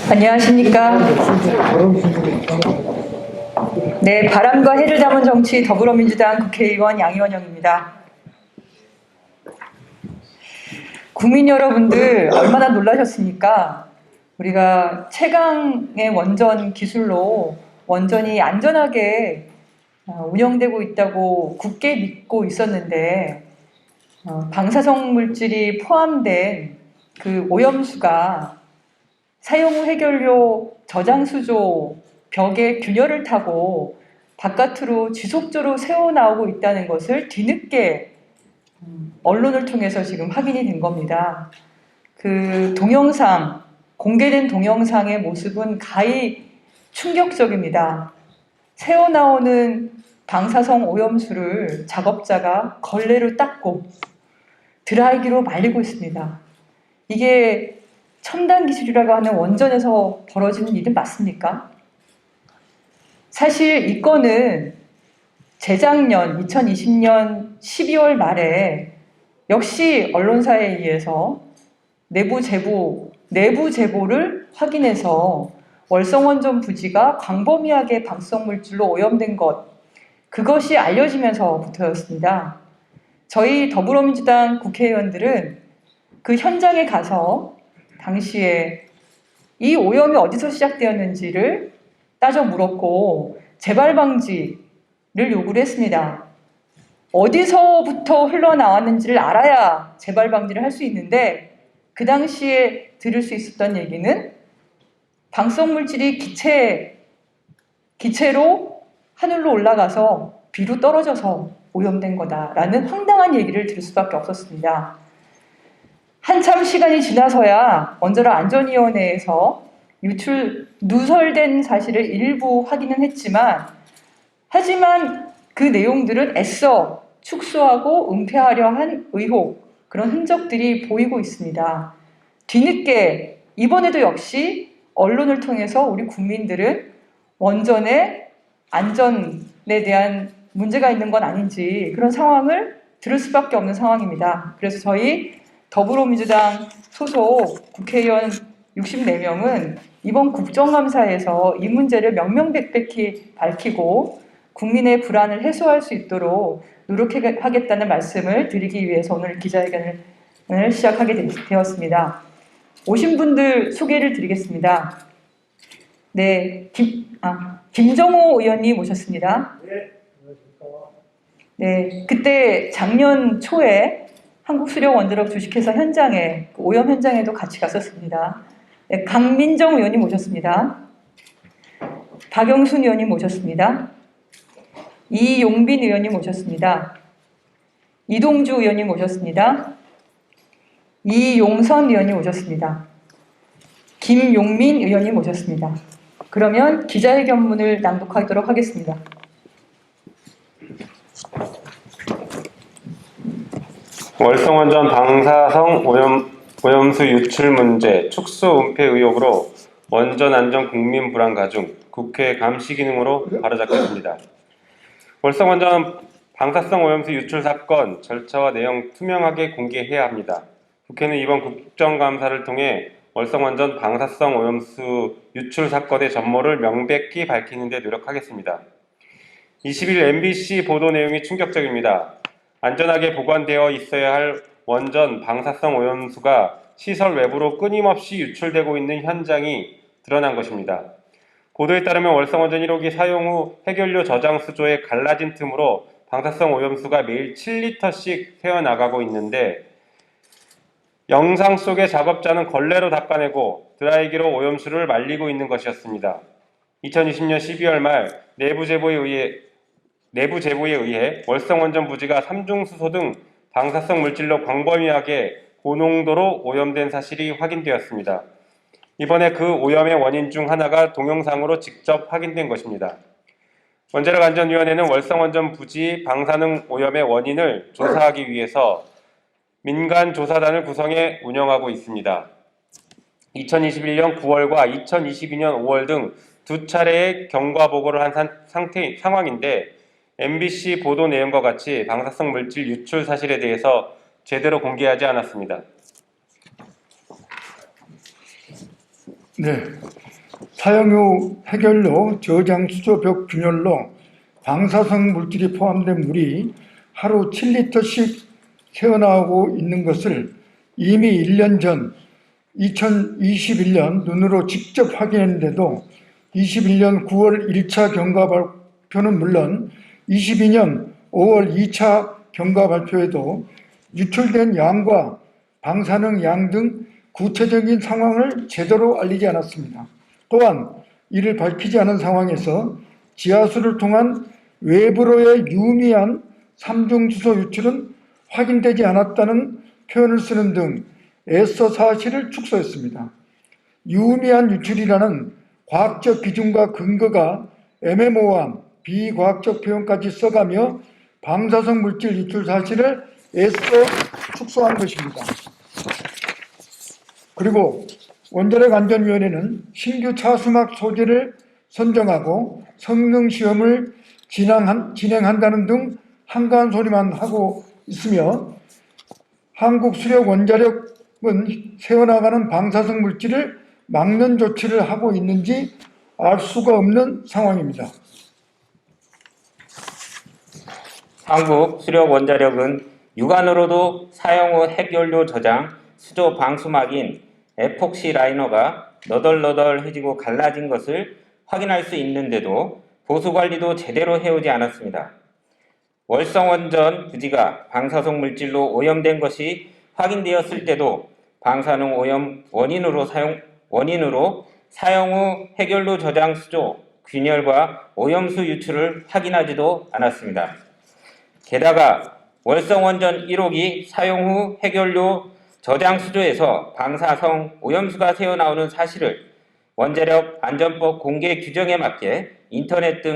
안녕하십니까. 네, 바람과 해를 담은 정치 더불어민주당 국회의원 양이원영입니다. 국민 여러분들 얼마나 놀라셨습니까? 우리가 최강의 원전 기술로 원전이 안전하게 운영되고 있다고 굳게 믿고 있었는데 방사성 물질이 포함된 그 오염수가 사용 후 해결료 저장수조 벽에 균열을 타고 바깥으로 지속적으로 새어나오고 있다는 것을 뒤늦게 언론을 통해서 지금 확인이 된 겁니다. 그 동영상, 공개된 동영상의 모습은 가히 충격적입니다. 새어나오는 방사성 오염수를 작업자가 걸레로 닦고 드라이기로 말리고 있습니다. 이게 첨단 기술이라고 하는 원전에서 벌어지는 일은 맞습니까? 사실 이 건은 재작년 2020년 12월 말에 역시 언론사에 의해서 내부 제보를 확인해서 월성원전 부지가 광범위하게 방사성 물질로 오염된 그것이 알려지면서부터였습니다. 저희 더불어민주당 국회의원들은 그 현장에 가서 당시에 이 오염이 어디서 시작되었는지를 따져 물었고 재발 방지를 요구를 했습니다. 어디서부터 흘러나왔는지를 알아야 재발 방지를 할 수 있는데 그 당시에 들을 수 있었던 얘기는 방사성 물질이 기체로 하늘로 올라가서 비로 떨어져서 오염된 거다라는 황당한 얘기를 들을 수밖에 없었습니다. 한참 시간이 지나서야 원자력 안전위원회에서 누설된 사실을 일부 확인은 했지만 하지만 그 내용들은 애써 축소하고 은폐하려 한 의혹, 그런 흔적들이 보이고 있습니다. 뒤늦게 이번에도 역시 언론을 통해서 우리 국민들은 원전의 안전에 대한 문제가 있는 건 아닌지 그런 상황을 들을 수밖에 없는 상황입니다. 그래서 저희 더불어민주당 소속 국회의원 64명은 이번 국정감사에서 이 문제를 명명백백히 밝히고 국민의 불안을 해소할 수 있도록 노력하겠다는 말씀을 드리기 위해서 오늘 기자회견을 시작하게 되었습니다. 오신 분들 소개를 드리겠습니다. 네, 김정호 의원님 오셨습니다. 네, 그때 작년 초에 한국수력원자력 주식회사 현장에 오염 현장에도 같이 갔었습니다. 네, 강민정 의원님 오셨습니다. 박영순 의원님 오셨습니다. 이용빈 의원님 오셨습니다. 이동주 의원님 오셨습니다. 이용선 의원님 오셨습니다. 김용민 의원님 오셨습니다. 그러면 기자회견문을 낭독하도록 하겠습니다. 월성원전 방사성 오염수 유출 문제 축소 은폐 의혹으로 원전 안전 국민 불안 가중 국회 감시 기능으로 바로잡혔습니다. 월성원전 방사성 오염수 유출 사건 절차와 내용 투명하게 공개해야 합니다. 국회는 이번 국정감사를 통해 월성원전 방사성 오염수 유출 사건의 전모를 명백히 밝히는 데 노력하겠습니다. 20일 MBC 보도 내용이 충격적입니다. 안전하게 보관되어 있어야 할 원전 방사성 오염수가 시설 외부로 끊임없이 유출되고 있는 현장이 드러난 것입니다. 보도에 따르면 월성원전 1호기 사용 후 해결료 저장 수조에 갈라진 틈으로 방사성 오염수가 매일 7리터씩 새어나가고 있는데 영상 속의 작업자는 걸레로 닦아내고 드라이기로 오염수를 말리고 있는 것이었습니다. 2020년 12월 말 내부 제보에 의해 월성원전 부지가 삼중수소 등 방사성 물질로 광범위하게 고농도로 오염된 사실이 확인되었습니다. 이번에 그 오염의 원인 중 하나가 동영상으로 직접 확인된 것입니다. 원자력안전위원회는 월성원전 부지 방사능 오염의 원인을 조사하기 위해서 민간 조사단을 구성해 운영하고 있습니다. 2021년 9월과 2022년 5월 등 두 차례의 경과 보고를 한 상황인데 MBC 보도 내용과 같이 방사성 물질 유출 사실에 대해서 제대로 공개하지 않았습니다. 네. 사용 후 해결로 저장 수조 벽 균열로 방사성 물질이 포함된 물이 하루 7리터씩 새어나오고 있는 것을 이미 1년 전 2021년 눈으로 직접 확인했는데도 21년 9월 1차 경과 발표는 물론 22년 5월 2차 경과 발표에도 유출된 양과 방사능 양 등 구체적인 상황을 제대로 알리지 않았습니다. 또한 이를 밝히지 않은 상황에서 지하수를 통한 외부로의 유미한 삼중수소 유출은 확인되지 않았다는 표현을 쓰는 등 애써 사실을 축소했습니다. 유미한 유출이라는 과학적 기준과 근거가 애매모호한 비과학적 표현까지 써가며 방사성 물질 유출 사실을 애써 축소한 것입니다. 그리고 원자력안전위원회는 신규 차수막 소재를 선정하고 성능 시험을 진행한다는 등 한가한 소리만 하고 있으며 한국수력원자력은 새어나가는 방사성 물질을 막는 조치를 하고 있는지 알 수가 없는 상황입니다. 한국수력원자력은 육안으로도 사용 후 핵연료 저장 수조 방수막인 에폭시 라이너가 너덜너덜해지고 갈라진 것을 확인할 수 있는데도 보수관리도 제대로 해오지 않았습니다. 월성원전 부지가 방사성 물질로 오염된 것이 확인되었을 때도 방사능 오염 원인으로 사용 후 핵연료 저장 수조, 균열과 오염수 유출을 확인하지도 않았습니다. 게다가 월성원전 1호기 사용 후 핵연료 저장 수조에서 방사성 오염수가 새어나오는 사실을 원자력 안전법 공개 규정에 맞게 인터넷 등